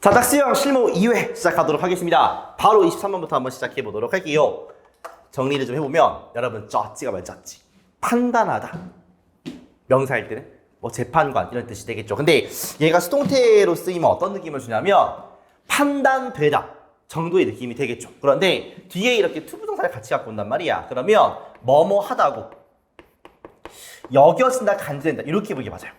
자, 닥스형 실무 2회 시작하도록 하겠습니다. 바로 23번부터 한번 시작해 보도록 할게요. 정리를 좀 해보면 여러분 쩌찌가 말 쩌찌 판단하다 명사일 때는 뭐 재판관 이런 뜻이 되겠죠. 근데 얘가 수동태로 쓰이면 어떤 느낌을 주냐면 판단되다 정도의 느낌이 되겠죠. 그런데 뒤에 이렇게 투부정사를 같이 갖고 온단 말이야. 그러면 뭐뭐 하다고 여겨진다 간주된다 이렇게 보기 맞아요.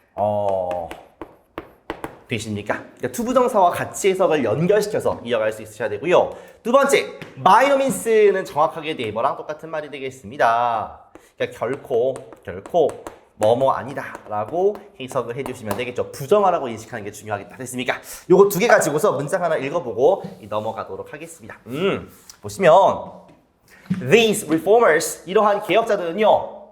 되십니까? 그러니까 투부정사와 같이 해석을 연결시켜서 이어갈 수 있으셔야 되고요. 두 번째, by no means는 정확하게 네이버랑 똑같은 말이 되겠습니다. 그러니까 결코 뭐뭐 아니다 라고 해석을 해주시면 되겠죠. 부정하라고 인식하는 게 중요하겠다. 됐습니까? 요거 두 개 가지고서 문장 하나 읽어보고 넘어가도록 하겠습니다. 보시면 These reformers, 이러한 개혁자들은요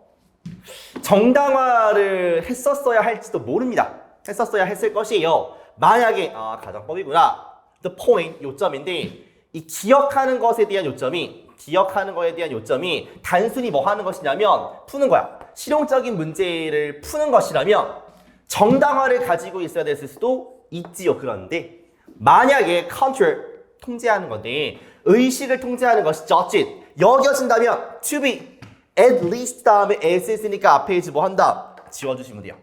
정당화를 했었어야 할지도 모릅니다. 했었어야 했을 것이에요. 만약에 가정법이구나. The point, 요점인데 이 기억하는 것에 대한 요점이 단순히 뭐 하는 것이냐면 푸는 거야. 실용적인 문제를 푸는 것이라면 정당화를 가지고 있어야 됐을 수도 있지요. 그런데 만약에 control, 통제하는 건데 의식을 통제하는 것이 judge, 여겨진다면 to be, at least 다음에 as 있으니까 앞에 is 뭐 한다? 지워주시면 돼요.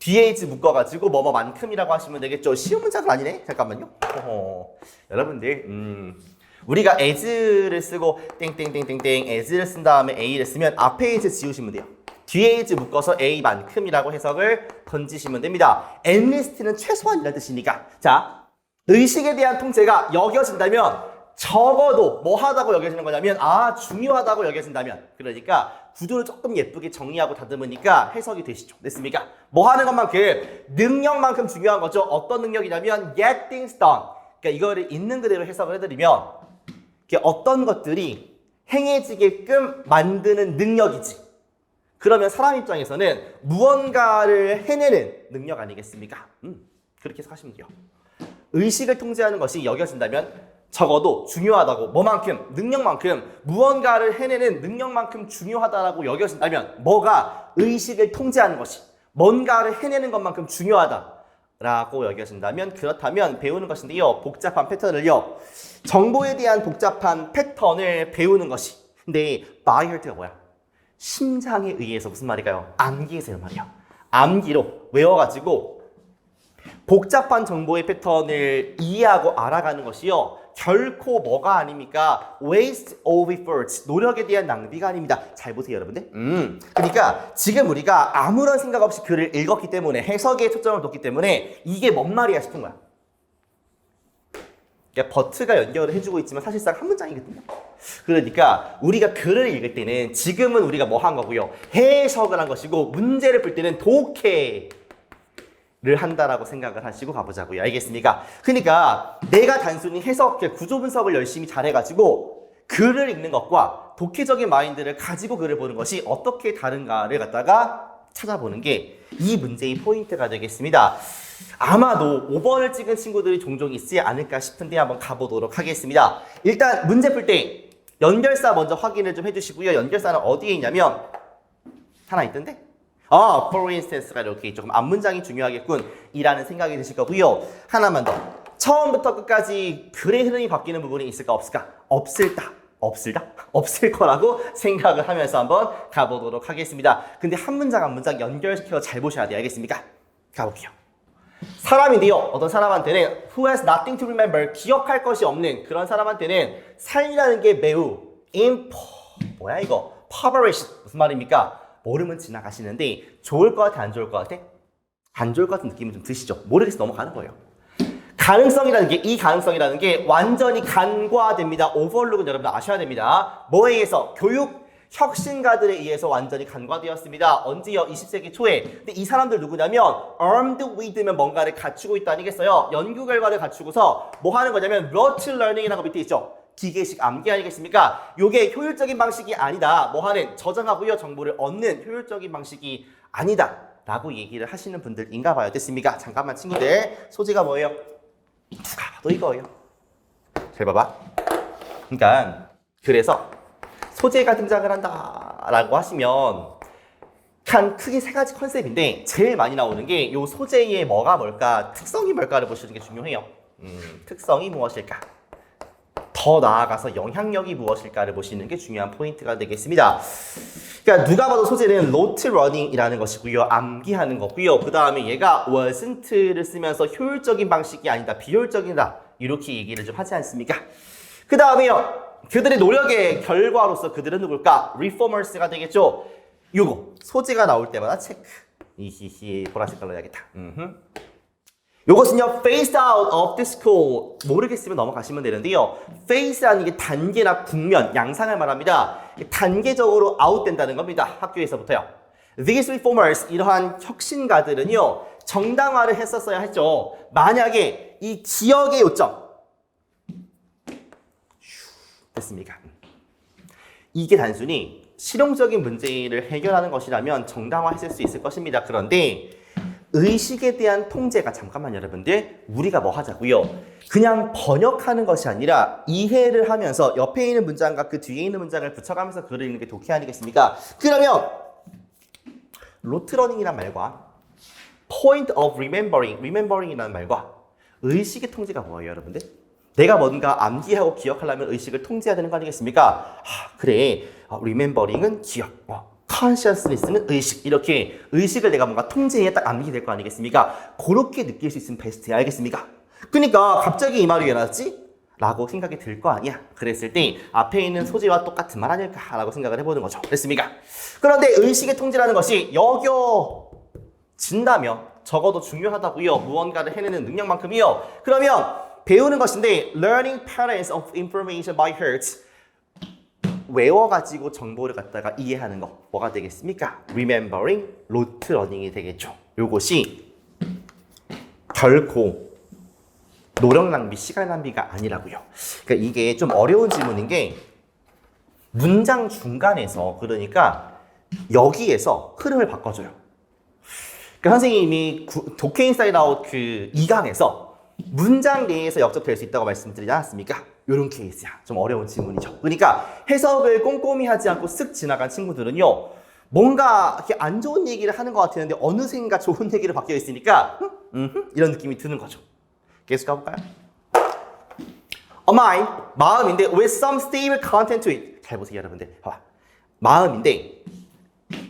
뒤에 is 묶어가지고 뭐뭐만큼이라고 하시면 되겠죠. 쉬운 문장은 아니네. 잠깐만요. 여러분들 우리가 as를 쓰고 땡땡땡땡땡 as를 쓴 다음에 a를 쓰면 앞에 is 지우시면 돼요. 뒤에 is 묶어서 a만큼이라고 해석을 던지시면 됩니다. at least는 최소한이라는 뜻이니까. 자, 의식에 대한 통제가 여겨진다면 적어도 뭐 하다고 여겨지는 거냐면 중요하다고 여겨진다면, 그러니까 구조를 조금 예쁘게 정리하고 다듬으니까 해석이 되시죠. 됐습니까? 뭐 하는 것만큼 능력만큼 중요한 거죠. 어떤 능력이냐면 get things done. 그러니까 이거를 있는 그대로 해석을 해드리면 어떤 것들이 행해지게끔 만드는 능력이지. 그러면 사람 입장에서는 무언가를 해내는 능력 아니겠습니까? 그렇게 해석하시면 돼요. 의식을 통제하는 것이 여겨진다면 적어도 중요하다고, 뭐만큼, 능력만큼, 무언가를 해내는 능력만큼 중요하다라고 여겨진다면, 뭐가 의식을 통제하는 것이 뭔가를 해내는 것만큼 중요하다라고 여겨진다면, 그렇다면 배우는 것인데요. 복잡한 패턴을요. 정보에 대한 복잡한 패턴을 배우는 것이. 근데 by heart가 뭐야? 심장에 의해서 무슨 말일까요? 암기에서 이런 말이야. 암기로 외워가지고 복잡한 정보의 패턴을 이해하고 알아가는 것이요. 결코 뭐가 아닙니까? waste of efforts. 노력에 대한 낭비가 아닙니다. 잘 보세요, 여러분들. 그러니까 지금 우리가 아무런 생각 없이 글을 읽었기 때문에, 해석에 초점을 뒀기 때문에 이게 뭔 말이야 싶은 거야. 그러니까 버트가 연결을 해주고 있지만 사실상 한 문장이거든요. 그러니까 우리가 글을 읽을 때는 지금은 우리가 뭐 한 거고요? 해석을 한 것이고, 문제를 풀 때는 독해 를 한다라고 생각을 하시고 가보자고요. 알겠습니까? 그러니까 내가 단순히 해석, 구조 분석을 열심히 잘해가지고 글을 읽는 것과 독해적인 마인드를 가지고 글을 보는 것이 어떻게 다른가를 갖다가 찾아보는 게 이 문제의 포인트가 되겠습니다. 아마도 5번을 찍은 친구들이 종종 있지 않을까 싶은데 한번 가보도록 하겠습니다. 일단 문제 풀 때 연결사 먼저 확인을 좀 해주시고요. 연결사는 어디에 있냐면 하나 있던데? for instance가 이렇게 있죠. 그럼 앞문장이 중요하겠군 이라는 생각이 드실 거고요. 하나만 더. 처음부터 끝까지 글의 흐름이 바뀌는 부분이 있을까 없을까? 없을 거라고 생각을 하면서 한번 가보도록 하겠습니다. 근데 한 문장 한 문장 연결시켜서 잘 보셔야 돼요. 알겠습니까? 가볼게요. 사람인데요. 어떤 사람한테는 who has nothing to remember, 기억할 것이 없는 그런 사람한테는 삶이라는 게 매우 뭐야 이거? impoverished. 무슨 말입니까? 모르면 지나가시는데 좋을 것 같아, 안 좋을 것 같아? 안 좋을 것 같은 느낌이 좀 드시죠? 모르겠어 넘어가는 거예요. 이 가능성이라는 게 완전히 간과됩니다. 오버룩은 여러분 아셔야 됩니다. 뭐에 의해서? 교육 혁신가들에 의해서 완전히 간과되었습니다. 언제요? 20세기 초에. 근데 이 사람들 누구냐면 armed with면 뭔가를 갖추고 있다 아니겠어요? 연구 결과를 갖추고서 뭐 하는 거냐면 rote learning이라고 밑에 있죠. 기계식 암기 아니겠습니까? 요게 효율적인 방식이 아니다. 뭐 하는 저장하고요. 정보를 얻는 효율적인 방식이 아니다. 라고 얘기를 하시는 분들인가 봐요. 됐습니까? 잠깐만 친구들. 소재가 뭐예요? 누가 봐도 이거예요. 잘 봐봐. 그러니까 그래서 소재가 등장을 한다 라고 하시면 단 크게 세 가지 컨셉인데 제일 많이 나오는 게 이 소재의 뭐가 뭘까, 특성이 뭘까를 보시는 게 중요해요. 특성이 무엇일까? 더 나아가서 영향력이 무엇일까를 보시는 게 중요한 포인트가 되겠습니다. 그러니까 누가 봐도 소재는 로트 러닝이라는 것이고요. 암기하는 거고요. 그 다음에 얘가 wasn't를 쓰면서 효율적인 방식이 아니다, 비효율적이다, 이렇게 얘기를 좀 하지 않습니까? 그 다음에요, 그들의 노력의 결과로서 그들은 누굴까? Reformers가 되겠죠. 요거 소재가 나올 때마다 체크. 이히히, 보라색 깔로 해야겠다. 요것은요, phased out of the school. 모르겠으면 넘어가시면 되는데요. phase라는 게 단계나 국면, 양상을 말합니다. 단계적으로 아웃된다는 겁니다. 학교에서부터요. These reformers, 이러한 혁신가들은요, 정당화를 했었어야 했죠. 만약에 이 기억의 요점, 됐습니까? 이게 단순히 실용적인 문제를 해결하는 것이라면 정당화했을 수 있을 것입니다. 그런데 의식에 대한 통제가, 잠깐만 여러분들, 우리가 뭐 하자고요? 그냥 번역하는 것이 아니라 이해를 하면서 옆에 있는 문장과 그 뒤에 있는 문장을 붙여가면서 글을 읽는 게 독해 아니겠습니까? 그러면 로트러닝이란 말과 point of remembering이라는 말과 의식의 통제가 뭐예요, 여러분들? 내가 뭔가 암기하고 기억하려면 의식을 통제해야 되는 거 아니겠습니까? 그래, remembering은 기억, consciousness는 의식, 이렇게 의식을 내가 뭔가 통제해 딱 암기게 될 거 아니겠습니까? 그렇게 느낄 수 있으면 베스트야, 알겠습니까? 그러니까 갑자기 이 말이 왜 나왔지? 라고 생각이 들 거 아니야. 그랬을 때 앞에 있는 소재와 똑같은 말 아닐까? 라고 생각을 해보는 거죠. 됐습니까? 그런데 의식의 통제라는 것이 여겨진다며 적어도 중요하다고요. 무언가를 해내는 능력만큼이요. 그러면 배우는 것인데 learning patterns of information by heart, 외워가지고 정보를 갖다가 이해하는 거, 뭐가 되겠습니까? remembering, rote learning이 되겠죠. 요것이 결코 노력 낭비, 시간 낭비가 아니라고요. 그러니까 이게 좀 어려운 질문인 게 문장 중간에서, 그러니까 여기에서 흐름을 바꿔줘요. 그러니까 선생님이 독해 인사이드 아웃 그 2강에서 문장 내에서 역접될 수 있다고 말씀드리지 않았습니까? 이런 케이스야. 좀 어려운 질문이죠. 그러니까 해석을 꼼꼼히 하지 않고 쓱 지나간 친구들은요, 뭔가 이렇게 안 좋은 얘기를 하는 것 같았는데 어느샌가 좋은 얘기를 바뀌어 있으니까 이런 느낌이 드는 거죠. 계속 가볼까요? A mind, 마음인데 with some stable content to it. 잘 보세요, 여러분들. 봐봐. 마음인데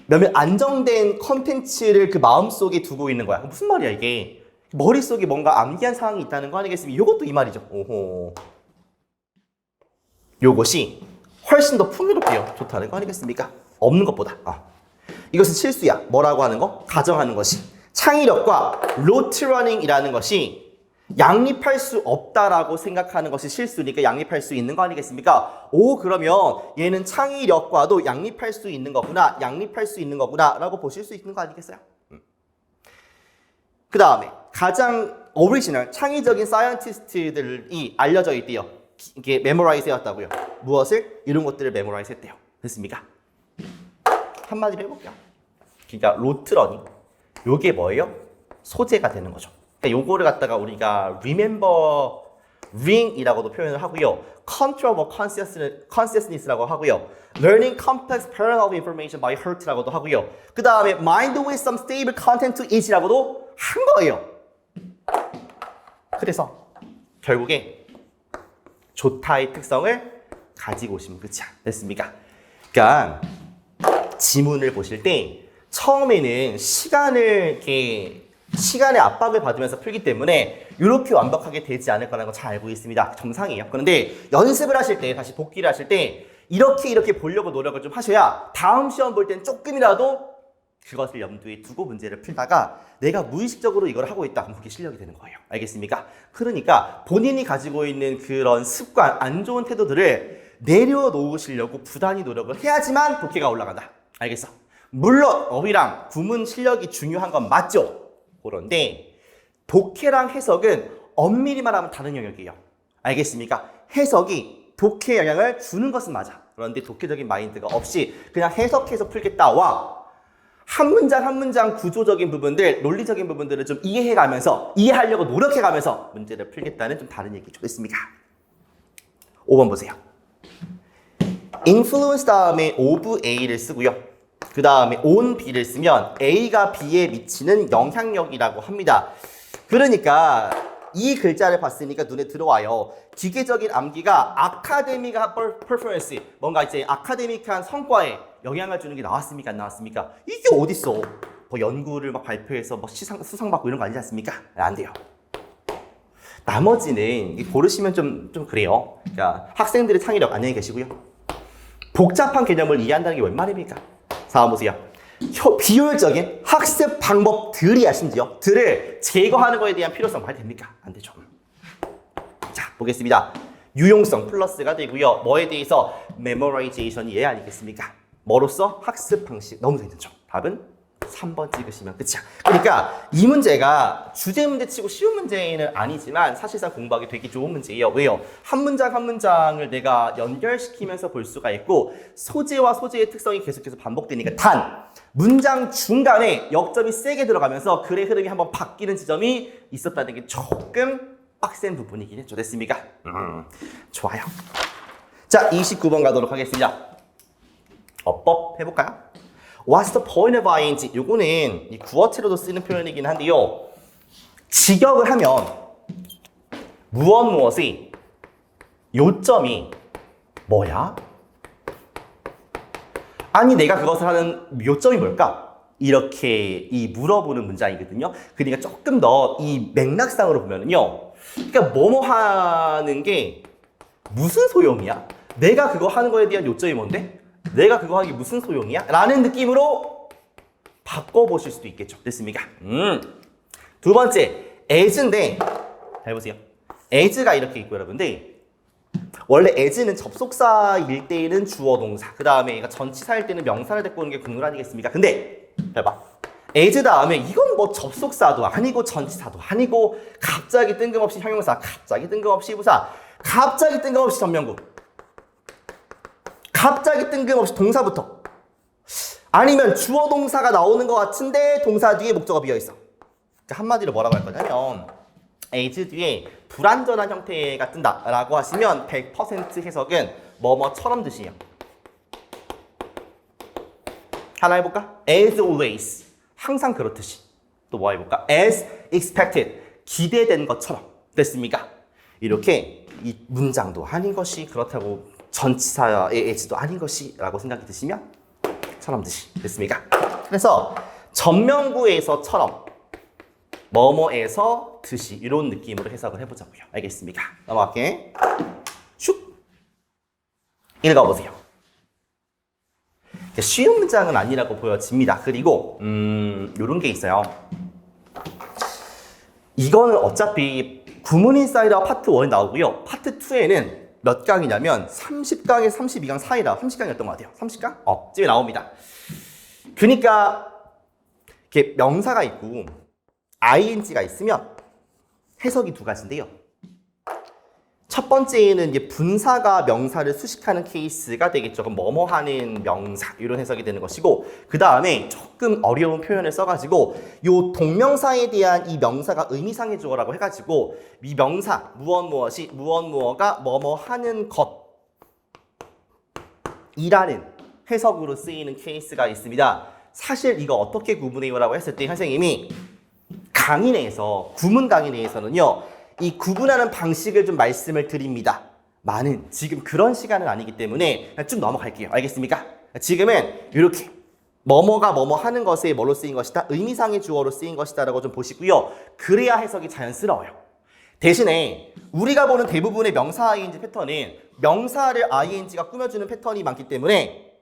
몇몇 안정된 컨텐츠를 그 마음속에 두고 있는 거야. 무슨 말이야 이게? 머릿속에 뭔가 암기한 상황이 있다는 거 아니겠습니까? 이것도 이 말이죠. 오호. 요것이 훨씬 더 풍요롭고요, 좋다는 거 아니겠습니까? 없는 것보다. 이것은 실수야. 뭐라고 하는 거? 가정하는 것이. 창의력과 로트러닝이라는 것이 양립할 수 없다라고 생각하는 것이 실수니까 양립할 수 있는 거 아니겠습니까? 오, 그러면 얘는 창의력과도 양립할 수 있는 거구나, 양립할 수 있는 거구나 라고 보실 수 있는 거 아니겠어요? 그 다음에 가장 오리지널, 창의적인 사이언티스트들이 알려져 있대요. 이게 메모라이즈 해왔다고요. 무엇을? 이런 것들을 메모라이즈 했대요. 됐습니까? 한마디로 해볼게요. 그러니까 로트러닝, 요게 뭐예요? 소재가 되는 거죠. 그러니까 요거를 갖다가 우리가 remembering이라고도 표현을 하고요, control of consciousness라고 하고요, learning complex pattern of information by heart라고도 하고요, 그 다음에 mind with some stable content to it이라고도 한 거예요. 그래서 결국에 좋다의 특성을 가지고 오시면 끝이야. 됐습니까? 그러니까 지문을 보실 때 처음에는 시간의 압박을 받으면서 풀기 때문에 이렇게 완벽하게 되지 않을 거라는 거 잘 알고 있습니다. 정상이에요. 그런데 연습을 하실 때, 다시 복기를 하실 때 이렇게 보려고 노력을 좀 하셔야 다음 시험 볼 땐 조금이라도 그것을 염두에 두고 문제를 풀다가 내가 무의식적으로 이걸 하고 있다, 그럼 그게 실력이 되는 거예요. 알겠습니까? 그러니까 본인이 가지고 있는 그런 습관, 안 좋은 태도들을 내려놓으시려고 부단히 노력을 해야지만 독해가 올라간다. 알겠어? 물론 어휘랑 구문 실력이 중요한 건 맞죠? 그런데 독해랑 해석은 엄밀히 말하면 다른 영역이에요. 알겠습니까? 해석이 독해에 영향을 주는 것은 맞아. 그런데 독해적인 마인드가 없이 그냥 해석해서 풀겠다와 한 문장 한 문장 구조적인 부분들, 논리적인 부분들을 좀 이해해가면서, 이해하려고 노력해가면서 문제를 풀겠다는 좀 다른 얘기죠. 됐습니까? 5번 보세요. influence 다음에 of A를 쓰고요. 그 다음에 on B를 쓰면 A가 B에 미치는 영향력이라고 합니다. 그러니까 이 글자를 봤으니까 눈에 들어와요. 기계적인 암기가 아카데미가 퍼포먼스, 뭔가 이제 아카데믹한 성과에 영향을 주는 게 나왔습니까? 안 나왔습니까? 이게 어딨어? 뭐 연구를 막 발표해서 뭐 수상 받고 이런 거 아니지 않습니까? 안 돼요. 나머지는 고르시면 좀 그래요. 그러니까 학생들의 창의력 안녕히 계시고요. 복잡한 개념을 이해한다는 게 웬 말입니까? 자, 보세요. 비효율적인 학습 방법들이야, 심지어. 들을 제거하는 거에 대한 필요성 말이 됩니까? 안 되죠. 자, 보겠습니다. 유용성 플러스가 되고요. 뭐에 대해서? 메모라이제이션이 얘 아니겠습니까? 뭐로써? 학습 방식. 너무 괜찮죠. 답은 3번 찍으시면 끝이야. 그러니까 이 문제가 주제 문제 치고 쉬운 문제는 아니지만 사실상 공부하기 되게 좋은 문제예요. 왜요? 한 문장 한 문장을 내가 연결시키면서 볼 수가 있고 소재와 소재의 특성이 계속해서 반복되니까 단 문장 중간에 역점이 세게 들어가면서 글의 흐름이 한번 바뀌는 지점이 있었다는 게 조금 빡센 부분이긴 했죠. 됐습니까? 좋아요. 자, 29번 가도록 하겠습니다. 어법 해볼까요? What's the point of ing? 요거는 이 구어체로도 쓰는 표현이긴 한데요. 직역을 하면 무엇이 요점이 뭐야? 아니 내가 그것을 하는 요점이 뭘까? 이렇게 물어보는 문장이거든요. 그러니까 조금 더 이 맥락상으로 보면은요. 그러니까 뭐뭐 하는 게 무슨 소용이야? 내가 그거 하는 거에 대한 요점이 뭔데? 내가 그거 하기 무슨 소용이야? 라는 느낌으로 바꿔보실 수도 있겠죠. 됐습니까? 두 번째, as인데 잘 보세요. as가 이렇게 있고 여러분들 원래 as는 접속사일 때에는 주어 동사 그 다음에 얘가 전치사일 때는 명사를 데리고 오는 게 국룰 아니겠습니까? 근데 잘 봐. as 다음에 이건 뭐 접속사도 아니고 전치사도 아니고 갑자기 뜬금없이 형용사 갑자기 뜬금없이 부사 갑자기 뜬금없이 전명구 갑자기 뜬금없이 동사부터 아니면 주어 동사가 나오는 것 같은데 동사 뒤에 목적어 비어있어. 그러니까 한마디로 뭐라고 할 거냐면 as 뒤에 불완전한 형태가 뜬다 라고 하시면 100% 해석은 뭐뭐처럼 뜻이에요. 하나 해볼까? As always 항상 그렇듯이. 또 뭐 해볼까? As expected 기대된 것처럼. 됐습니까? 이렇게 이 문장도 아닌 것이 그렇다고 전치사의 as도 아닌 것이 라고 생각이 드시면 처럼 듯이. 됐습니까? 그래서 전명구에서처럼 뭐뭐에서 듯이 이런 느낌으로 해석을 해보자고요. 알겠습니까? 넘어갈게. 슉 읽어보세요. 쉬운 문장은 아니라고 보여집니다. 그리고 요런 게 있어요. 이거는 어차피 구문 인사이더 파트 1에 나오고요. 파트 2에는 몇 강이냐면 30강에 32강 사이라 30강이었던 것 같아요. 30강? 쯤에 나옵니다. 그러니까 이렇게 명사가 있고 ing가 있으면 해석이 두 가지인데요. 첫 번째는 이제 분사가 명사를 수식하는 케이스가 되겠죠. 그럼 뭐뭐 하는 명사 이런 해석이 되는 것이고 그 다음에 조금 어려운 표현을 써가지고 요 동명사에 대한 이 명사가 의미상의 주어라고 해가지고 이 명사 무엇이 무엇가 뭐뭐 하는 것이라는 해석으로 쓰이는 케이스가 있습니다. 사실 이거 어떻게 구분해요? 라고 했을 때 선생님이 강의 내에서 구문 강의 내에서는요. 이 구분하는 방식을 좀 말씀을 드립니다. 많은 지금 그런 시간은 아니기 때문에 쭉 넘어갈게요. 알겠습니까? 지금은 이렇게 뭐뭐가 뭐뭐 하는 것에 뭐로 쓰인 것이다. 의미상의 주어로 쓰인 것이다 라고 좀 보시고요. 그래야 해석이 자연스러워요. 대신에 우리가 보는 대부분의 명사 ing 패턴은 명사를 ing가 꾸며주는 패턴이 많기 때문에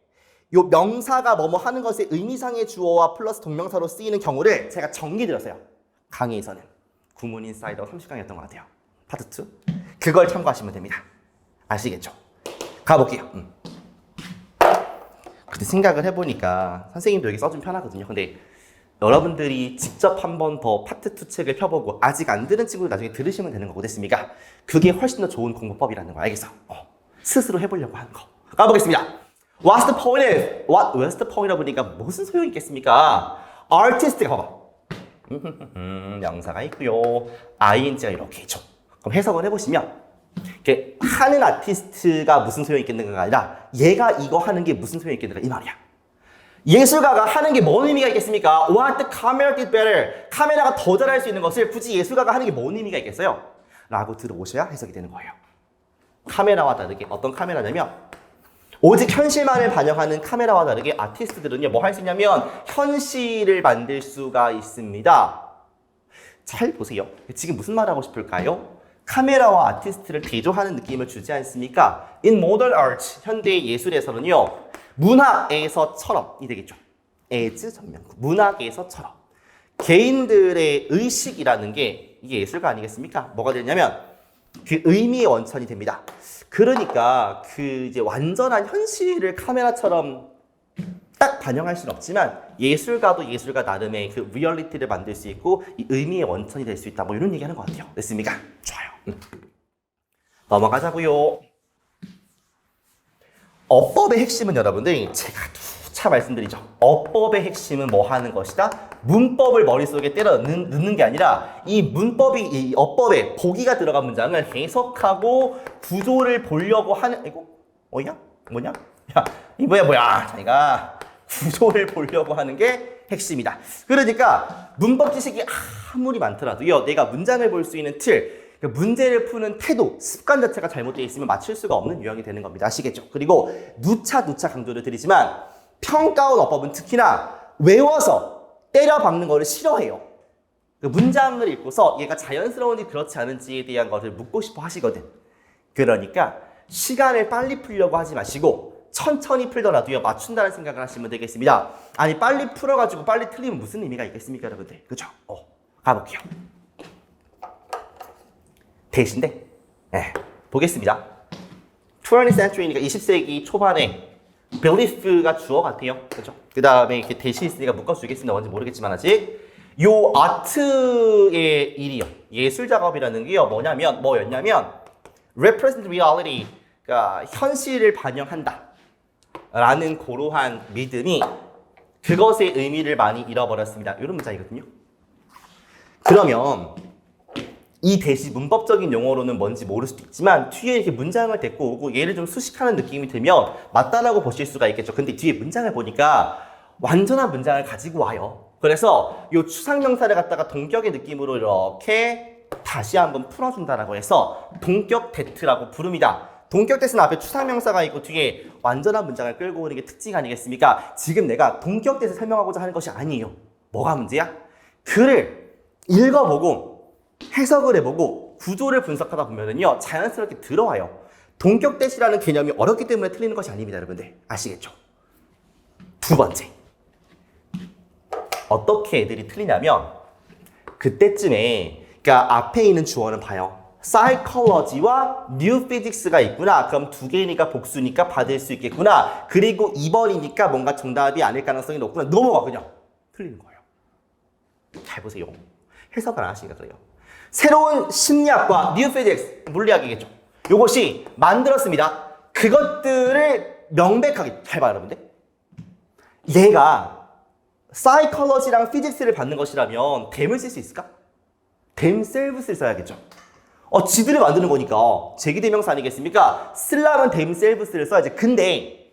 요 명사가 뭐뭐 하는 것에 의미상의 주어와 플러스 동명사로 쓰이는 경우를 제가 정리드렸어요. 강의에서는. 구문 인사이더 30강이었던 것 같아요. 파트 2. 그걸 참고하시면 됩니다. 아시겠죠? 가볼게요. 근데 생각을 해보니까 선생님도 여기 써주면 편하거든요. 근데 여러분들이 직접 한 번 더 파트 2 책을 펴보고 아직 안 들은 친구들 나중에 들으시면 되는 거고 됐습니까? 그게 훨씬 더 좋은 공부법이라는 거 알겠어? 스스로 해보려고 하는 거. 가보겠습니다. What's the point of? What's the point이라고 보니까 무슨 소용이 있겠습니까? Artist가 봐봐. 명사가 있고요. ing가 이렇게 있죠. 그럼 해석을 해보시면 이렇게 하는 아티스트가 무슨 소용이 있겠는가가 아니라 얘가 이거 하는 게 무슨 소용이 있겠는가 이 말이야. 예술가가 하는 게 뭔 의미가 있겠습니까? What the camera did better. 카메라가 더 잘할 수 있는 것을 굳이 예술가가 하는 게 뭔 의미가 있겠어요? 라고 들어오셔야 해석이 되는 거예요. 카메라와 다르게 어떤 카메라냐면 오직 현실만을 반영하는 카메라와 다르게 아티스트들은요, 뭐 할 수 있냐면 현실을 만들 수가 있습니다. 잘 보세요. 지금 무슨 말 하고 싶을까요? 카메라와 아티스트를 대조하는 느낌을 주지 않습니까? In modern art, 현대 예술에서는요, 문학에서처럼이 되겠죠. as 전면구. 문학에서처럼. 개인들의 의식이라는 게 이게 예술가 아니겠습니까? 뭐가 되냐면 그 의미의 원천이 됩니다. 그러니까 그 이제 완전한 현실을 카메라처럼 딱 반영할 수는 없지만 예술가도 예술가 나름의 그 리얼리티를 만들 수 있고 이 의미의 원천이 될 수 있다. 뭐 이런 얘기하는 것 같아요. 됐습니까? 좋아요. 넘어가자고요. 어법의 핵심은 여러분들 제가 누차 말씀드리죠. 어법의 핵심은 뭐 하는 것이다? 문법을 머릿속에 때려 넣는 게 아니라 이 문법이 이 어법에 보기가 들어간 문장을 해석하고 구조를 보려고 하는 이거 어이야? 뭐냐? 야, 이 뭐야? 자기가 구조를 보려고 하는 게 핵심이다. 그러니까 문법 지식이 아무리 많더라도요. 내가 문장을 볼 수 있는 틀, 문제를 푸는 태도, 습관 자체가 잘못되어 있으면 맞출 수가 없는 유형이 되는 겁니다. 아시겠죠? 그리고 누차 강조를 드리지만 평가원 어법은 특히나 외워서 때려 박는 거를 싫어해요. 그 문장을 읽고서 얘가 자연스러운지 그렇지 않은지에 대한 것을 묻고 싶어 하시거든. 그러니까 시간을 빨리 풀려고 하지 마시고 천천히 풀더라도요. 맞춘다는 생각을 하시면 되겠습니다. 아니 빨리 풀어가지고 빨리 틀리면 무슨 의미가 있겠습니까 여러분들? 그죠? 가볼게요. 대신데 보겠습니다. 20th century니까 20세기 초반에 belief가 주어 같아요. 그죠? 그 다음에 이렇게 대신 있으니까 묶어주겠습니다. 뭔지 모르겠지만 아직 요 아트의 일이요. 예술 작업이라는 게요. 뭐였냐면 represent reality, 그러니까 현실을 반영한다 라는 고로한 믿음이 그것의 의미를 많이 잃어버렸습니다. 이런 문장이거든요. 그러면 이 대시 문법적인 용어로는 뭔지 모를 수도 있지만 뒤에 이렇게 문장을 데리고 오고 얘를 좀 수식하는 느낌이 들면 맞다라고 보실 수가 있겠죠. 근데 뒤에 문장을 보니까 완전한 문장을 가지고 와요. 그래서 이 추상명사를 갖다가 동격의 느낌으로 이렇게 다시 한번 풀어준다라고 해서 동격 대트라고 부릅니다. 동격 대트는 앞에 추상명사가 있고 뒤에 완전한 문장을 끌고 오는 게 특징 아니겠습니까? 지금 내가 동격 대트 설명하고자 하는 것이 아니에요. 뭐가 문제야? 글을 읽어보고 해석을 해보고 구조를 분석하다 보면은요 자연스럽게 들어와요. 동격 대시라는 개념이 어렵기 때문에 틀리는 것이 아닙니다, 여러분들. 아시겠죠? 두 번째, 어떻게 애들이 틀리냐면 그때쯤에 그러니까 앞에 있는 주어는 봐요. psychology와 new physics가 있구나. 그럼 두 개니까 복수니까 받을 수 있겠구나. 그리고 2번이니까 뭔가 정답이 아닐 가능성이 높구나. 넘어가 그냥. 틀리는 거예요. 잘 보세요. 해석을 안 하시니까 그래요. 새로운 심리학과 new physics, 물리학이겠죠. 이것이 만들었습니다. 그것들을 명백하게 잘 봐요, 여러분들. 얘가 psychology랑 physics를 받는 것이라면 them을 쓸 수 있을까? themselves를 써야겠죠. 지들을 만드는 거니까 제기대명사 아니겠습니까? 쓰려면 themselves를 써야지. 근데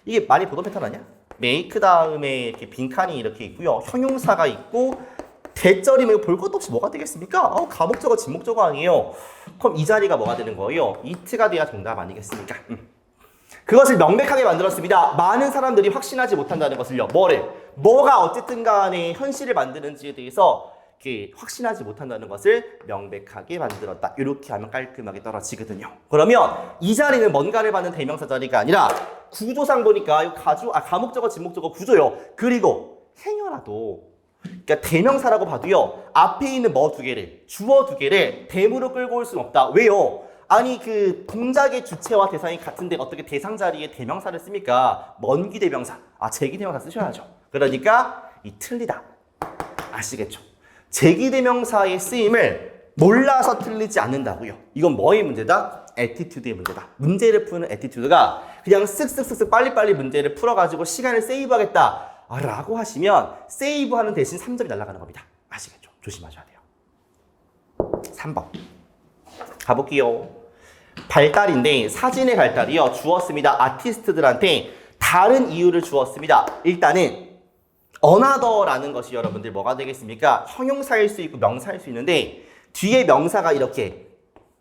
이게 많이 보던 패턴 아니야? make 다음에 이렇게 빈칸이 이렇게 있고요. 형용사가 있고 대절이면 볼 것도 없이 뭐가 되겠습니까? 가목적어, 진목적어 아니에요. 그럼 이 자리가 뭐가 되는 거예요? it가 돼야 정답 아니겠습니까? 그것을 명백하게 만들었습니다. 많은 사람들이 확신하지 못한다는 것을요. 뭐가 어쨌든 간에 현실을 만드는지에 대해서 확신하지 못한다는 것을 명백하게 만들었다. 이렇게 하면 깔끔하게 떨어지거든요. 그러면 이 자리는 뭔가를 받는 대명사 자리가 아니라 구조상 보니까 가목적어, 진목적어 구조요. 그리고 행여라도 그러니까 대명사라고 봐도요. 앞에 있는 뭐 두 개를, 주어 두 개를 대무로 끌고 올 수는 없다. 왜요? 아니 그 동작의 주체와 대상이 같은데 어떻게 대상 자리에 대명사를 씁니까? 먼기 대명사, 제기 대명사 쓰셔야죠. 그러니까 이 틀리다. 아시겠죠? 제기 대명사의 쓰임을 몰라서 틀리지 않는다고요. 이건 뭐의 문제다? 애티튜드의 문제다. 문제를 푸는 애티튜드가 그냥 쓱쓱쓱쓱 빨리빨리 문제를 풀어가지고 시간을 세이브하겠다 라고 하시면 세이브하는 대신 3점이 날아가는 겁니다. 아시겠죠? 조심하셔야 돼요. 3번 가볼게요. 발달인데 사진의 발달이요. 주었습니다. 아티스트들한테 다른 이유를 주었습니다. 일단은 another라는 것이 여러분들 뭐가 되겠습니까? 형용사일 수 있고 명사일 수 있는데 뒤에 명사가 이렇게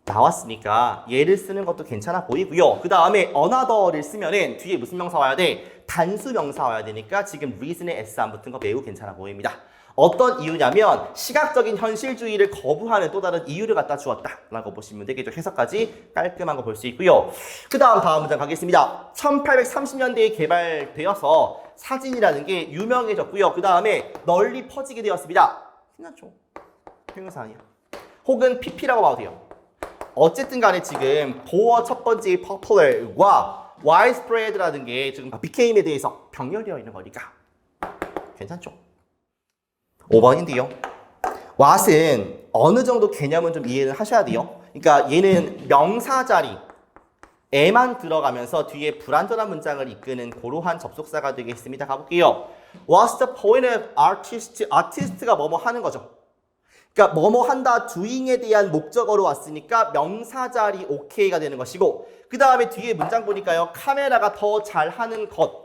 나왔으니까 얘를 쓰는 것도 괜찮아 보이고요. 그 다음에 another를 쓰면은 뒤에 무슨 명사 와야 돼? 단수 명사 와야 되니까 지금 reason에 s 안 붙은 거 매우 괜찮아 보입니다. 어떤 이유냐면 시각적인 현실주의를 거부하는 또 다른 이유를 갖다 주었다라고 보시면 되겠죠. 해석까지 깔끔한 거 볼 수 있고요. 그 다음 문장 가겠습니다. 1830년대에 개발되어서 사진이라는 게 유명해졌고요. 그 다음에 널리 퍼지게 되었습니다. 괜찮죠? 형용사 아니야. 혹은 PP라고 봐도 돼요. 어쨌든 간에 지금 도어 첫 번째 popular과 widespread라는 게 지금 became에 대해서 병렬되어 있는 거니까 괜찮죠? 5번인데요. what은 어느 정도 개념은 좀 이해를 하셔야 돼요. 그러니까 얘는 명사 자리에만 들어가면서 뒤에 불완전한 문장을 이끄는 고러한 접속사가 되겠습니다. 가볼게요. What's the point of artist? artist가 뭐뭐 하는 거죠. 그러니까 뭐뭐 한다 doing에 대한 목적어로 왔으니까 명사 자리 OK가 되는 것이고 그 다음에 뒤에 문장 보니까요. 카메라가 더 잘하는 것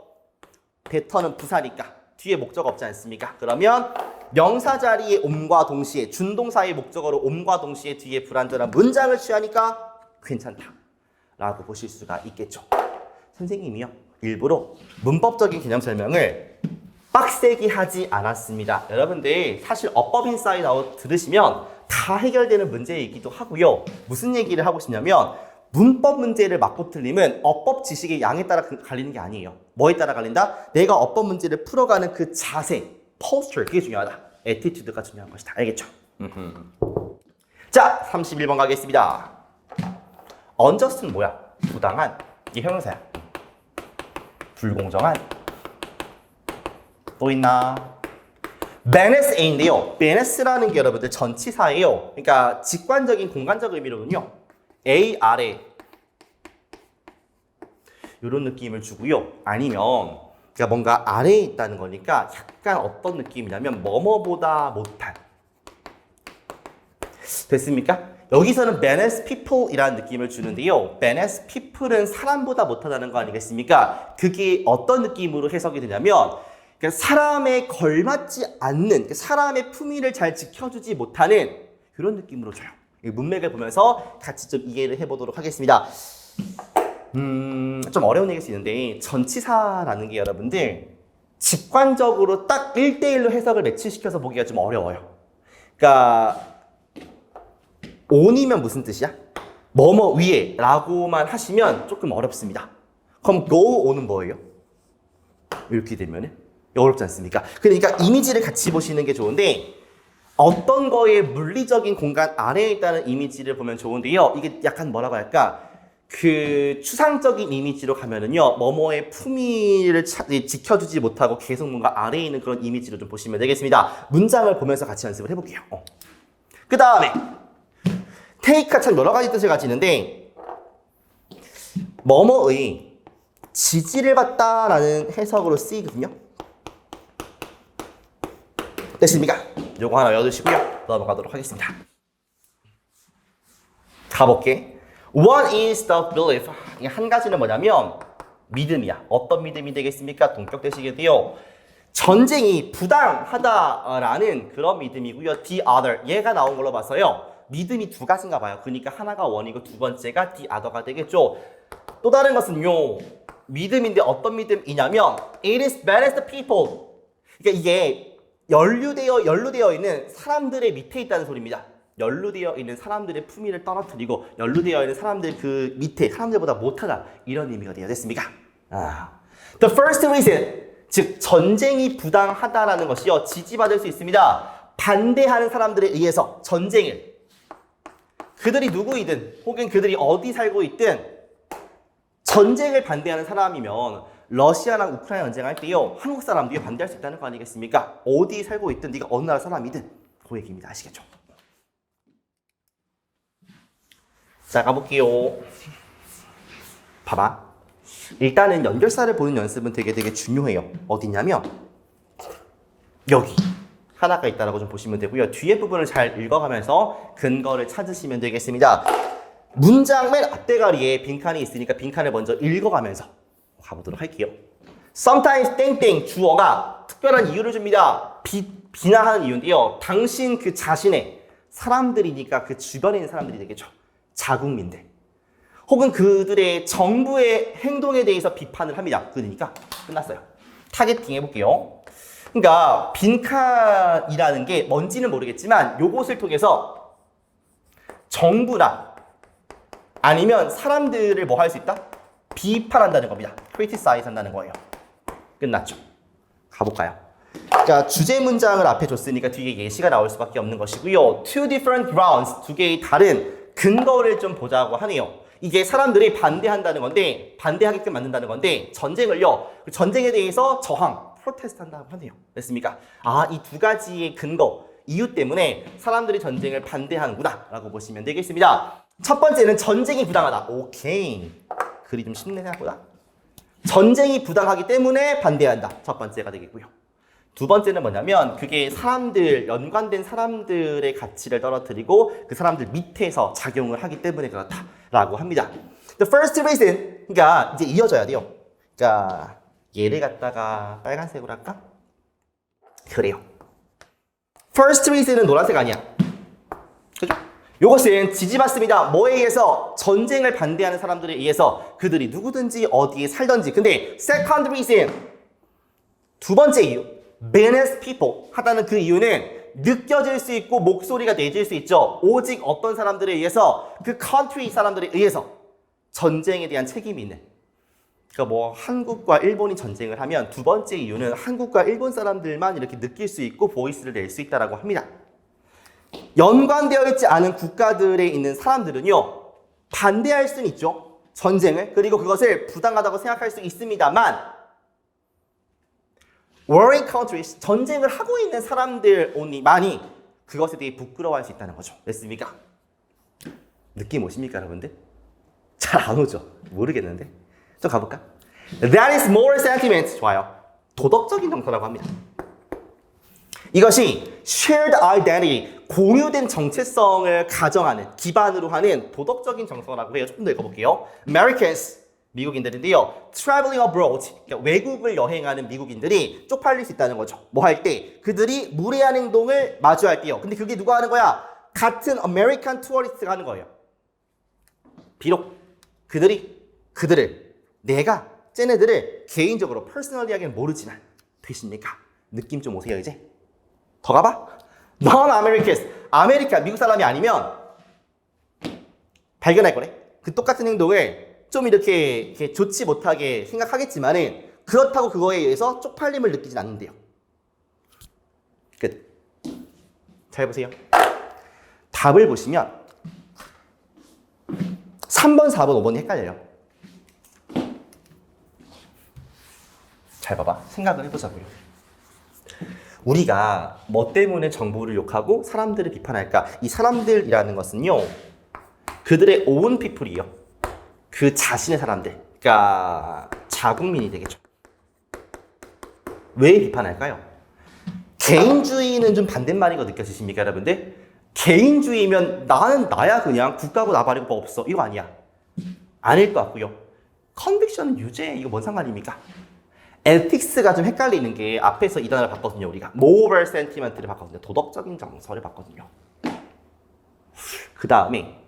better는 부사니까 뒤에 목적어 없지 않습니까? 그러면 명사 자리에 옴과 동시에 준동사의 목적어로 옴과 동시에 뒤에 불완전한 문장을 취하니까 괜찮다라고 보실 수가 있겠죠. 선생님이요. 일부러 문법적인 개념 설명을 빡세게 하지 않았습니다. 여러분들 사실 어법 인사이드 아웃 들으시면 다 해결되는 문제이기도 하고요. 무슨 얘기를 하고 싶냐면 문법 문제를 맞고 틀림은 어법 지식의 양에 따라 갈리는 게 아니에요. 뭐에 따라 갈린다? 내가 어법 문제를 풀어가는 그 자세, posture, 그게 중요하다. attitude가 중요한 것이다. 알겠죠? 자, 31번 가겠습니다. unjust는 뭐야? 부당한. 이게 형용사야. 불공정한. 또 있나? menace인데요. menace라는 게 여러분들 전치사예요. 그러니까 직관적인 공간적 의미로는요. A 아래 이런 느낌을 주고요. 아니면 그러니까 뭔가 아래에 있다는 거니까 약간 어떤 느낌이냐면 뭐뭐보다 못한. 됐습니까? 여기서는 menace people이라는 느낌을 주는데요. menace people은 사람보다 못하다는 거 아니겠습니까? 그게 어떤 느낌으로 해석이 되냐면 그러니까 사람에 걸맞지 않는 사람의 품위를 잘 지켜주지 못하는 그런 느낌으로 줘요. 문맥을 보면서 같이 좀 이해를 해보도록 하겠습니다. 좀 어려운 얘기일 수 있는데 전치사라는 게 여러분들 직관적으로 딱 1대1로 해석을 매치시켜서 보기가 좀 어려워요. 그러니까 on이면 무슨 뜻이야? 뭐뭐 위에 라고만 하시면 조금 어렵습니다. 그럼 go on은 뭐예요? 이렇게 되면은 어렵지 않습니까? 그러니까 이미지를 같이 보시는 게 좋은데 어떤 거의 물리적인 공간 아래에 있다는 이미지를 보면 좋은데요. 이게 약간 뭐라고 할까? 그 추상적인 이미지로 가면은요. 뭐뭐의 품위를 지켜주지 못하고 계속 뭔가 아래에 있는 그런 이미지로 좀 보시면 되겠습니다. 문장을 보면서 같이 연습을 해볼게요. 그 다음에 take가 참 여러 가지 뜻을 가지는데 뭐뭐의 지지를 받다라는 해석으로 쓰이거든요. 됐습니까? 요거 하나 외워두시고요. 넘어가도록 하겠습니다. 가볼게. What is the belief? 한 가지는 뭐냐면 믿음이야. 어떤 믿음이 되겠습니까? 동격되시겠고요. 전쟁이 부당하다라는 그런 믿음이고요. The other. 얘가 나온 걸로 봐서요. 믿음이 두 가지인가 봐요. 그러니까 하나가 원이고 두 번째가 the other가 되겠죠. 또 다른 것은요. 믿음인데 어떤 믿음이냐면 It is bad as the people. 그러니까 이게 연루되어 있는 사람들의 밑에 있다는 소리입니다. 연루되어 있는 사람들의 품위를 떨어뜨리고 연루되어 있는 사람들 그 밑에 사람들보다 못하다 이런 의미가 되어 됐습니까? The first reason 즉 전쟁이 부당하다라는 것이요 지지받을 수 있습니다. 반대하는 사람들에 의해서 전쟁을 그들이 누구이든 혹은 그들이 어디 살고 있든 전쟁을 반대하는 사람이면 러시아랑 우크라이나 전쟁할 때요 한국 사람들이 반대할 수 있다는 거 아니겠습니까? 어디 살고 있든 네가 어느 나라 사람이든 그 얘기입니다. 아시겠죠? 자 가볼게요. 봐봐. 일단은 연결사를 보는 연습은 되게 중요해요. 어디냐면 여기 하나가 있다라고 좀 보시면 되고요. 뒤에 부분을 잘 읽어가면서 근거를 찾으시면 되겠습니다. 문장 맨 앞대가리에 빈칸이 있으니까 빈칸을 먼저 읽어가면서 가보도록 할게요. sometimes 땡땡 주어가 특별한 이유를 줍니다. 비난하는 이유인데요. 당신 그 자신의 사람들이니까 그 주변에 있는 사람들이 되겠죠. 자국민들. 혹은 그들의 정부의 행동에 대해서 비판을 합니다. 그러니까 끝났어요. 타겟팅 해볼게요. 그러니까 빈칸이라는 게 뭔지는 모르겠지만 요것을 통해서 정부나 아니면 사람들을 뭐 할 수 있다? 비판한다는 겁니다. criticize 한다는 거예요. 끝났죠. 가볼까요? 자, 주제 문장을 앞에 줬으니까 뒤에 예시가 나올 수밖에 없는 것이고요. Two different grounds, 두 개의 다른 근거를 좀 보자고 하네요. 이게 사람들이 반대한다는 건데, 반대하게끔 만든다는 건데, 전쟁을요, 전쟁에 대해서 저항, 프로테스트 한다고 하네요. 됐습니까? 아, 이 두 가지의 근거, 이유 때문에 사람들이 전쟁을 반대하는구나 라고 보시면 되겠습니다. 첫 번째는 전쟁이 부당하다. 오케이. 글이 좀 쉽네 생각보다. 전쟁이 부당하기 때문에 반대한다. 첫 번째가 되겠고요. 두 번째는 뭐냐면 그게 사람들, 연관된 사람들의 가치를 떨어뜨리고 그 사람들 밑에서 작용을 하기 때문에 그렇다라고 합니다. The first reason, 그러니까 이제 이어져야 돼요. 그러니까 얘를 갖다가 빨간색으로 할까? 그래요. First reason은 노란색 아니야. 그죠? 요것은 지지받습니다. 뭐에 의해서? 전쟁을 반대하는 사람들에 의해서 그들이 누구든지 어디에 살던지. 근데 second reason, 두 번째 이유, benefit people 하다는 그 이유는 느껴질 수 있고 목소리가 내질 수 있죠. 오직 어떤 사람들에 의해서, 그 country 사람들에 의해서 전쟁에 대한 책임이 있는. 그러니까 뭐 한국과 일본이 전쟁을 하면 두 번째 이유는 한국과 일본 사람들만 이렇게 느낄 수 있고 보이스를 낼 수 있다라고 합니다. 연관되어 있지 않은 국가들에 있는 사람들은요, 반대할 수는 있죠. 전쟁을. 그리고 그것을 부당하다고 생각할 수 있습니다만 warring countries, 전쟁을 하고 있는 사람들만이 그것에 대해 부끄러워할 수 있다는 거죠. 됐습니까? 느낌 오십니까, 여러분들? 잘 안 오죠? 모르겠는데. 좀 가볼까? That is moral sentiment. 좋아요. 도덕적인 정서라고 합니다. 이것이 shared identity, 공유된 정체성을 가정하는, 기반으로 하는 도덕적인 정서라고 해요. 조금 더 읽어볼게요. Americans, 미국인들인데요. Traveling abroad, 그러니까 외국을 여행하는 미국인들이 쪽팔릴 수 있다는 거죠. 뭐 할 때? 그들이 무례한 행동을 마주할 때요. 근데 그게 누가 하는 거야? 같은 American tourist가 하는 거예요. 비록 그들을, 내가 쟤네들을 개인적으로 personally하게는 모르지만 되십니까? 느낌 좀 오세요 이제? 더 가봐? Non-Americans, 아메리카, 미국 사람이 아니면 발견할 거래. 그 똑같은 행동을 좀 이렇게 좋지 못하게 생각하겠지만은 그렇다고 그거에 의해서 쪽팔림을 느끼진 않는데요. 끝. 잘 보세요. 답을 보시면 3번, 4번, 5번이 헷갈려요. 잘 봐봐. 생각을 해보자고요. 우리가 뭐 때문에 정부를 욕하고 사람들을 비판할까? 이 사람들이라는 것은요, 그들의 own people이요. 그 자신의 사람들. 그러니까 자국민이 되겠죠. 왜 비판할까요? 개인주의는 좀 반대말인 거 느껴지십니까, 여러분들? 개인주의면 나는 나야, 그냥 국가고 나발이고 뭐 없어, 이거 아니야. 아닐 것 같고요. 컨빅션은 유죄, 이거 뭔 상관입니까? 에틱스가 좀 헷갈리는 게 앞에서 이 단어를 봤거든요. 우리가 moral sentiment를 봤거든요. 도덕적인 정서를 봤거든요. 그 다음에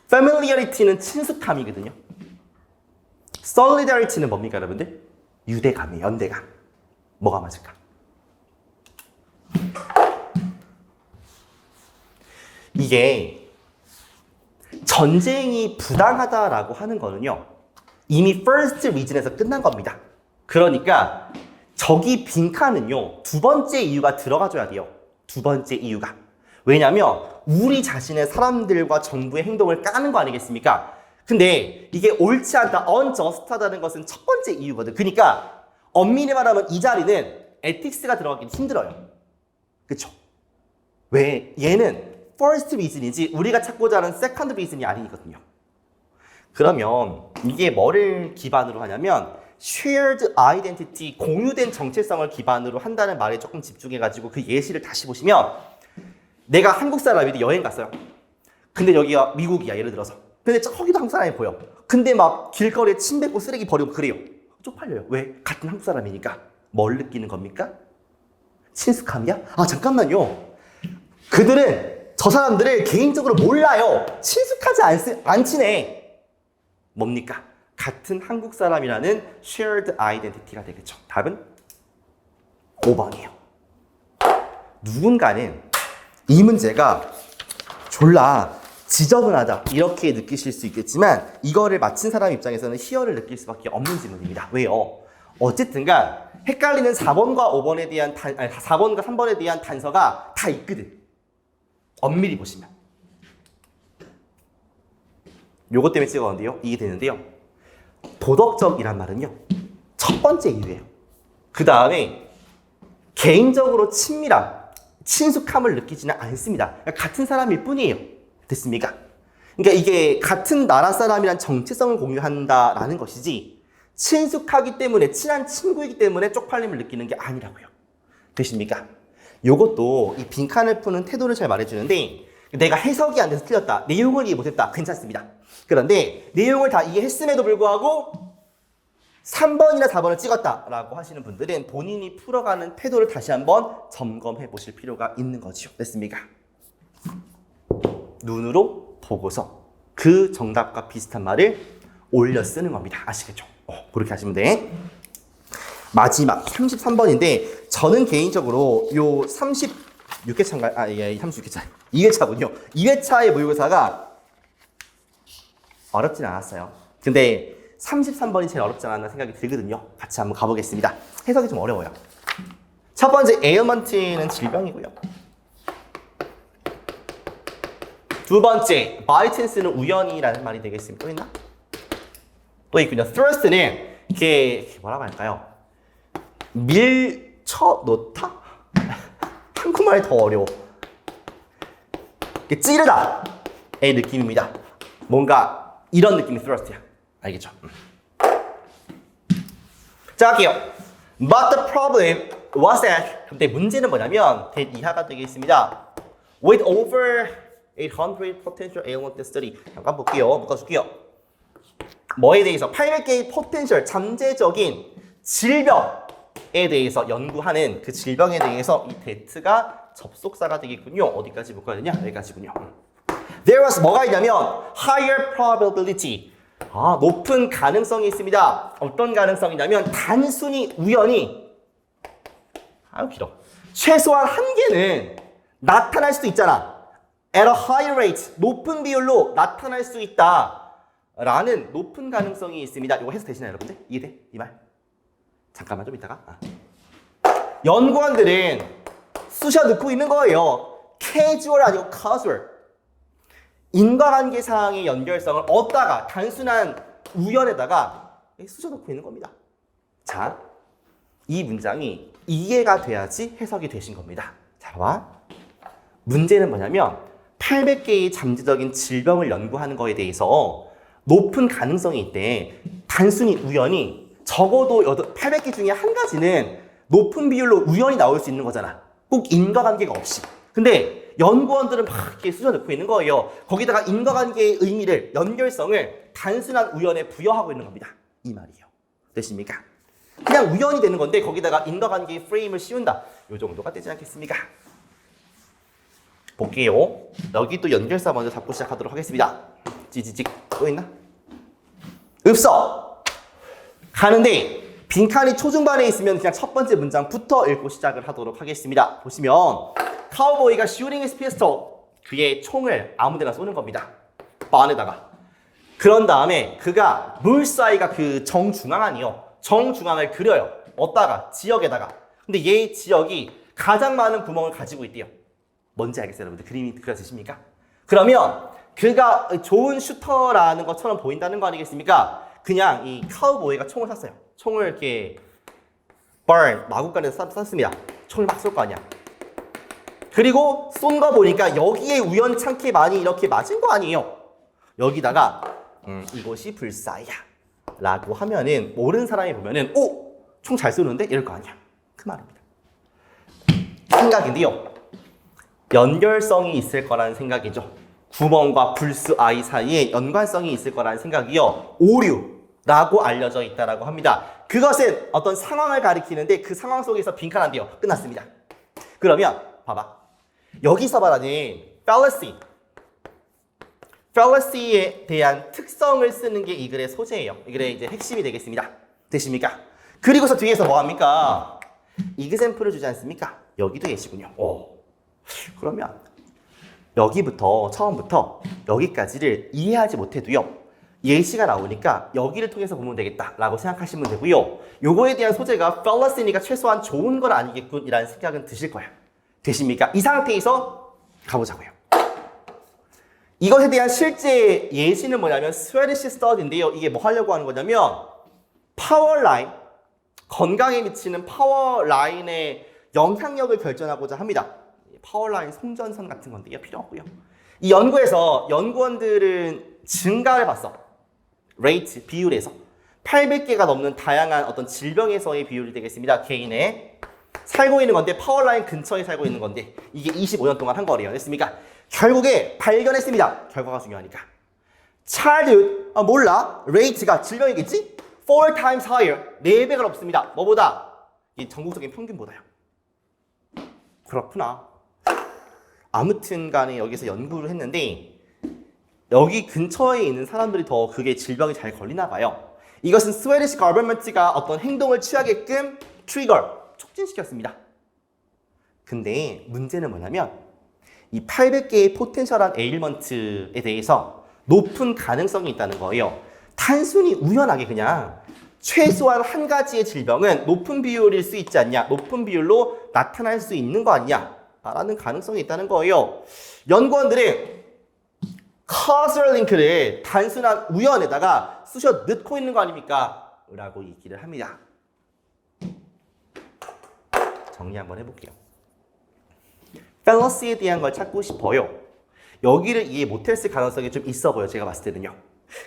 familiarity는 친숙함이거든요. solidarity는 뭡니까, 여러분들? 유대감이에요. 연대감. 뭐가 맞을까? 이게 전쟁이 부당하다라고 하는 거는요, 이미 first reason에서 끝난 겁니다. 그러니까 저기 빈칸은요, 두 번째 이유가 들어가줘야 돼요. 두 번째 이유가. 왜냐면 우리 자신의 사람들과 정부의 행동을 까는 거 아니겠습니까? 근데 이게 옳지 않다, unjust하다는 것은 첫 번째 이유거든. 그러니까 엄밀히 말하면 이 자리는 에틱스가 들어가기 힘들어요. 그쵸? 왜? 얘는 first reason이지 우리가 찾고자 하는 second reason이 아니거든요. 그러면 이게 뭐를 기반으로 하냐면 shared identity, 공유된 정체성을 기반으로 한다는 말에 조금 집중해가지고 그 예시를 다시 보시면, 내가 한국 사람인데 여행 갔어요. 근데 여기가 미국이야, 예를 들어서. 근데 저기도 한국 사람이 보여. 근데 막 길거리에 침 뱉고 쓰레기 버리고 그래요. 쪽팔려요. 왜? 같은 한국 사람이니까. 뭘 느끼는 겁니까? 친숙함이야? 아, 잠깐만요. 저 사람들을 개인적으로 몰라요. 친숙하지 않지네. 뭡니까? 같은 한국 사람이라는 shared identity가 되겠죠. 답은 5번이에요. 누군가는 이 문제가 졸라 지저분하다 이렇게 느끼실 수 있겠지만 이거를 맞힌 사람 입장에서는 희열을 느낄 수밖에 없는 질문입니다. 왜요? 어쨌든간 헷갈리는 4번과 5번에 대한 4번과 3번에 대한 단서가 다 있거든. 엄밀히 보시면. 요것 때문에 찍었는데요. 이게 되는데요. 도덕적이란 말은요. 첫 번째 이유예요. 그 다음에 개인적으로 친숙함을 느끼지는 않습니다. 같은 사람일 뿐이에요. 됐습니까? 그러니까 이게 같은 나라 사람이란 정체성을 공유한다라는 것이지 친숙하기 때문에 친한 친구이기 때문에 쪽팔림을 느끼는 게 아니라고요. 되십니까? 요것도 이 빈칸을 푸는 태도를 잘 말해주는데 내가 해석이 안 돼서 틀렸다. 내용을 이해 못했다. 괜찮습니다. 그런데 내용을 다 이해했음에도 불구하고 3번이나 4번을 찍었다라고 하시는 분들은 본인이 풀어가는 태도를 다시 한번 점검해 보실 필요가 있는 거죠. 됐습니까? 눈으로 보고서 그 정답과 비슷한 말을 올려 쓰는 겁니다. 아시겠죠? 그렇게 하시면 돼. 마지막 33번인데 저는 개인적으로 요 36회차인가요? 36회차. 2회차군요. 2회차의 모의고사가 어렵진 않았어요. 근데 33번이 제일 어렵지 않았나 생각이 들거든요. 같이 한번 가보겠습니다. 해석이 좀 어려워요. 첫 번째, ailment는 질병이고요. 두 번째, by chance는 우연이라는 말이 되겠습니다. 또 있나? 또 있군요. thrust는 이게 뭐라고 할까요? 밀쳐놓다? 한국말이 더 어려워. 찌르다의 느낌입니다. 뭔가 이런 느낌이 thrust야. 알겠죠? 자, 할게요. But the problem was that 근데 문제는 뭐냐면 이하가 되겠습니다. With over 800 potential ailment study 잠깐 볼게요. 묶어줄게요. 뭐에 대해서 800개의 potential 잠재적인 질병에 대해서 연구하는 그 질병에 대해서 이 that가 접속사가 되겠군요. 어디까지 묶어야 되냐? 여기까지군요. There was 뭐가 있냐면 higher probability 높은 가능성이 있습니다. 어떤 가능성이냐면 단순히 우연히 길어. 최소한 한 개는 나타날 수도 있잖아. At a high rate 높은 비율로 나타날 수 있다 라는 높은 가능성이 있습니다. 이거 해석 되시나요 여러분들? 이해돼? 이 말? 잠깐만 좀 이따가 연구원들은 쑤셔 넣고 있는 거예요. casual 아니고 causal 인과관계상의 연결성을 얻다가 단순한 우연에다가 쑤셔 넣고 있는 겁니다. 자, 이 문장이 이해가 돼야지 해석이 되신 겁니다. 자, 봐봐. 문제는 뭐냐면 800개의 잠재적인 질병을 연구하는 거에 대해서 높은 가능성이 있대. 단순히 우연히 적어도 800개 중에 한 가지는 높은 비율로 우연히 나올 수 있는 거잖아. 꼭 인과관계가 없이. 근데 연구원들은 막 이렇게 쑤셔 넣고 있는 거예요. 거기다가 인과관계의 의미를, 연결성을 단순한 우연에 부여하고 있는 겁니다. 이 말이에요. 되십니까? 그냥 우연이 되는 건데 거기다가 인과관계의 프레임을 씌운다. 이 정도가 되지 않겠습니까? 볼게요. 여기 또 연결사 먼저 잡고 시작하도록 하겠습니다. 찌찌직 또 있나? 없어. 가는데 빈칸이 초중반에 있으면 그냥 첫 번째 문장부터 읽고 시작을 하도록 하겠습니다. 보시면 카우보이가 shooting his pistol 그의 총을 아무데나 쏘는 겁니다. 안에다가. 그런 다음에 그가 물사이가 그 정중앙 아니요. 정중앙을 그려요. 어디다가? 지역에다가. 근데 얘 지역이 가장 많은 구멍을 가지고 있대요. 뭔지 알겠어요, 여러분들? 그림이 그려지십니까? 그러면 그가 좋은 슈터라는 것처럼 보인다는 거 아니겠습니까? 그냥 이 카우보이가 총을 쐈어요. 총을 이렇게 burn, 마구간에서 쐈습니다. 총을 막 쏠 거 아니야. 그리고 쏜 거 보니까 여기에 우연찮게 많이 이렇게 맞은 거 아니에요. 여기다가 이것이 불사야 라고 하면은 모르는 사람이 보면은 총 잘 쏘는데? 이럴 거 아니야. 그 말입니다. 생각인데요. 연결성이 있을 거라는 생각이죠. 구멍과 불수 I 사이에 연관성이 있을 거라는 생각이요. 오류라고 알려져 있다라고 합니다. 그것은 어떤 상황을 가리키는데 그 상황 속에서 빈칸한데요. 끝났습니다. 그러면 봐봐. 여기서 말하는 fallacy에 대한 특성을 쓰는 게 이 글의 소재예요. 이 글의 이제 핵심이 되겠습니다. 되십니까? 그리고서 뒤에서 뭐 합니까? example을 주지 않습니까? 여기도 예시군요. 그러면 여기부터 처음부터 여기까지를 이해하지 못해도요. 예시가 나오니까 여기를 통해서 보면 되겠다라고 생각하시면 되고요. 요거에 대한 소재가 fallacy니까 최소한 좋은 건 아니겠군 이라는 생각은 드실 거예요. 되십니까? 이 상태에서 가보자고요. 이것에 대한 실제 예시는 뭐냐면 Swedish Study인데요. 이게 뭐 하려고 하는 거냐면 파워라인, 건강에 미치는 파워라인의 영향력을 결정하고자 합니다. 파워라인 송전선 같은 건데요. 필요 없고요. 이 연구에서 연구원들은 증가를 봤어. 레이트, 비율에서 800개가 넘는 다양한 어떤 질병에서의 비율이 되겠습니다. 개인의 살고 있는 건데 파워라인 근처에 살고 있는 건데 이게 25년 동안 한 거래요. 됐습니까? 결국에 발견했습니다. 결과가 중요하니까. childhood, 몰라. 레이트가 질병이겠지? 4 times higher, 4배가 높습니다. 뭐보다? 이 전국적인 평균보다요. 그렇구나. 아무튼 간에 여기서 연구를 했는데 여기 근처에 있는 사람들이 더 그게 질병이 잘 걸리나 봐요. 이것은 스웨디시 거버먼트가 어떤 행동을 취하게끔 촉진시켰습니다. 근데 문제는 뭐냐면 이 800개의 포텐셜한 에일먼트에 대해서 높은 가능성이 있다는 거예요. 단순히 우연하게 그냥 최소한 한 가지의 질병은 높은 비율일 수 있지 않냐, 높은 비율로 나타날 수 있는 거 아니냐 라는 가능성이 있다는 거예요. 연구원들은 causal link를 단순한 우연에다가 쑤셔 넣고 있는 거 아닙니까? 라고 얘기를 합니다. 정리 한번 해볼게요. fallacy에 대한 걸 찾고 싶어요. 여기를 이해 못했을 가능성이 좀 있어 보여, 제가 봤을 때는요.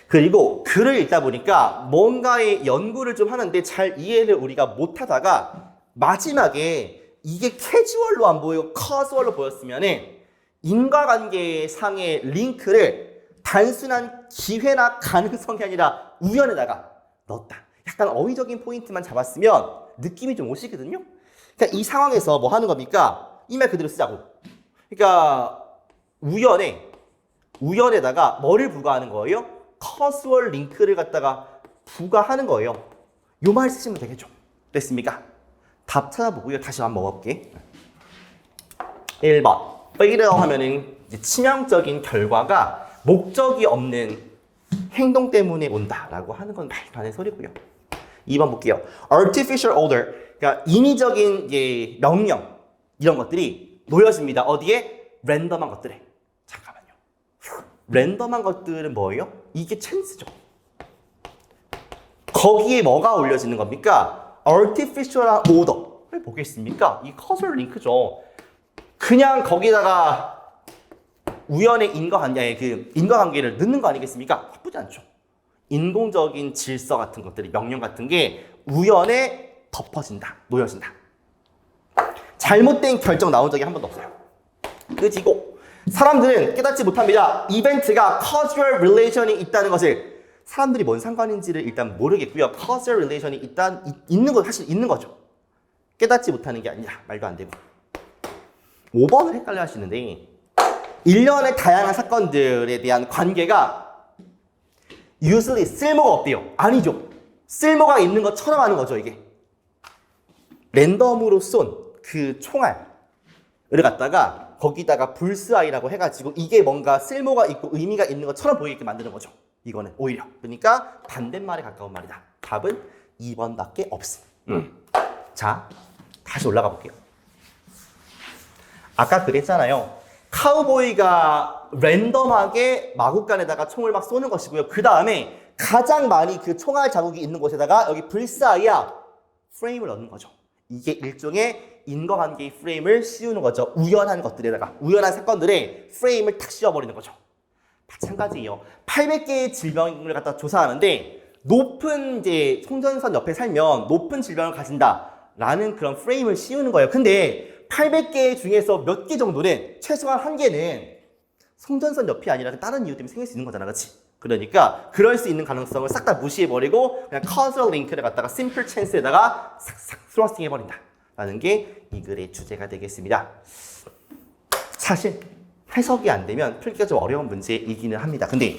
그리고 글을 읽다 보니까 뭔가의 연구를 좀 하는데 잘 이해를 우리가 못하다가 마지막에 이게 캐주얼로 안 보이고 커주얼로 보였으면은 인과관계상의 링크를 단순한 기회나 가능성이 아니라 우연에다가 넣었다. 약간 어휘적인 포인트만 잡았으면 느낌이 좀 오시거든요. 그러니까 이 상황에서 뭐 하는 겁니까? 이 말 그대로 쓰자고. 그러니까 우연에다가 뭐를 부과하는 거예요? 커주얼 링크를 갖다가 부과하는 거예요. 요 말 쓰시면 되겠죠. 됐습니까? 답 찾아보고요. 다시 한번 먹어볼게. 1번. fatal 하면은 치명적인 결과가 목적이 없는 행동 때문에 온다라고 하는 건 말도 안 되는 소리고요. 2번 볼게요. artificial order. 그러니까 인위적인 명령 이런 것들이 놓여집니다. 어디에? 랜덤한 것들에. 잠깐만요. 랜덤한 것들은 뭐예요? 이게 찬스죠. 거기에 뭐가 올려지는 겁니까? artificial한 order를 보겠습니까? 이 causal link죠. 그냥 거기다가 우연의 인과관계를 넣는 거 아니겠습니까? 나쁘지 않죠. 인공적인 질서 같은 것들이, 명령 같은 게 우연에 덮어진다, 놓여진다. 잘못된 결정 나온 적이 한 번도 없어요. 그지고 사람들은 깨닫지 못합니다. 이벤트가 causal relation이 있다는 것을. 사람들이 뭔 상관인지를 일단 모르겠고요. causal relation이 있는 거 사실 있는 거죠. 깨닫지 못하는 게 아니라 말도 안 되고. 5번을 헷갈려 하시는데 일련의 다양한 사건들에 대한 관계가 usually 쓸모가 없대요. 아니죠. 쓸모가 있는 것처럼 하는 거죠, 이게. 랜덤으로 쏜 그 총알을 갖다가 거기다가 불스아이라고 해가지고 이게 뭔가 쓸모가 있고 의미가 있는 것처럼 보이게 만드는 거죠. 이거는 오히려. 그러니까 반대말에 가까운 말이다. 답은 2번밖에 없습니다. 자, 다시 올라가 볼게요. 아까 그랬잖아요. 카우보이가 랜덤하게 마구간에다가 총을 막 쏘는 것이고요. 그 다음에 가장 많이 그 총알 자국이 있는 곳에다가 여기 불사이야 프레임을 넣는 거죠. 이게 일종의 인과관계의 프레임을 씌우는 거죠. 우연한 것들에다가, 우연한 사건들에 프레임을 탁 씌워버리는 거죠. 마찬가지예요. 800개의 질병을 갖다 조사하는데 높은 송전선 옆에 살면 높은 질병을 가진다라는 그런 프레임을 씌우는 거예요. 근데 800개 중에서 몇 개 정도는, 최소한 한 개는 송전선 옆이 아니라 다른 이유 때문에 생길 수 있는 거잖아, 그렇지? 그러니까 그럴 수 있는 가능성을 싹 다 무시해버리고 그냥 causal link를 갖다가 simple chance에다가 싹싹 thrusting 해버린다 라는 게 이 글의 주제가 되겠습니다. 사실 해석이 안 되면 풀기가 좀 어려운 문제이기는 합니다. 근데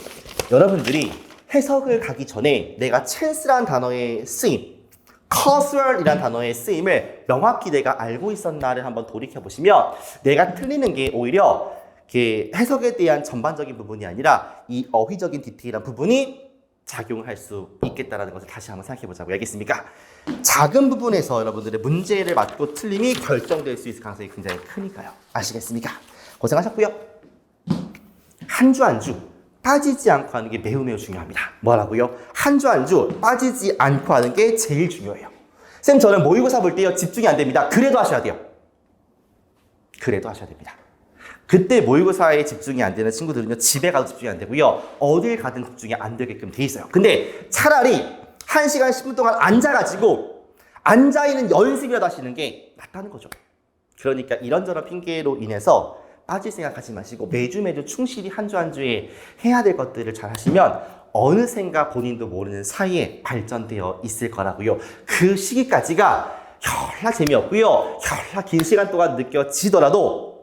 여러분들이 해석을 가기 전에 내가 chance라는 단어의 쓰임, causal이라는 단어의 쓰임을 명확히 내가 알고 있었나를 한번 돌이켜보시면 내가 틀리는 게 오히려 해석에 대한 전반적인 부분이 아니라 이 어휘적인 디테일한 부분이 작용할 수 있겠다는 것을 다시 한번 생각해 보자고. 알겠습니까? 작은 부분에서 여러분들의 문제를 맞고 틀림이 결정될 수 있을 가능성이 굉장히 크니까요. 아시겠습니까? 고생하셨고요. 한 주 한 주 빠지지 않고 하는 게 매우 매우 중요합니다. 뭐라고요? 한 주 한 주 빠지지 않고 하는 게 제일 중요해요. 쌤, 저는 모의고사 볼 때요 집중이 안 됩니다. 그래도 하셔야 돼요. 그래도 하셔야 됩니다. 그때 모의고사에 집중이 안 되는 친구들은요 집에 가도 집중이 안 되고요 어딜 가든 집중이 안 되게끔 돼 있어요. 근데 차라리 1시간 10분 동안 앉아가지고 앉아있는 연습이라도 하시는 게 낫다는 거죠. 그러니까 이런저런 핑계로 인해서 빠질 생각하지 마시고 매주 충실히 한 주 한 주에 해야 될 것들을 잘 하시면 어느샌가 본인도 모르는 사이에 발전되어 있을 거라고요. 그 시기까지가 혈나 재미없고요 혈나 긴 시간 동안 느껴지더라도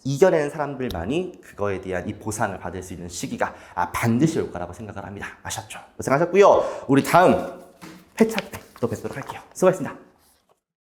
이겨내는 사람들만이 그거에 대한 이 보상을 받을 수 있는 시기가 반드시 올 거라고 생각을 합니다. 아셨죠? 고생하셨고요. 우리 다음 회차 때 또 뵙도록 할게요. 수고하셨습니다.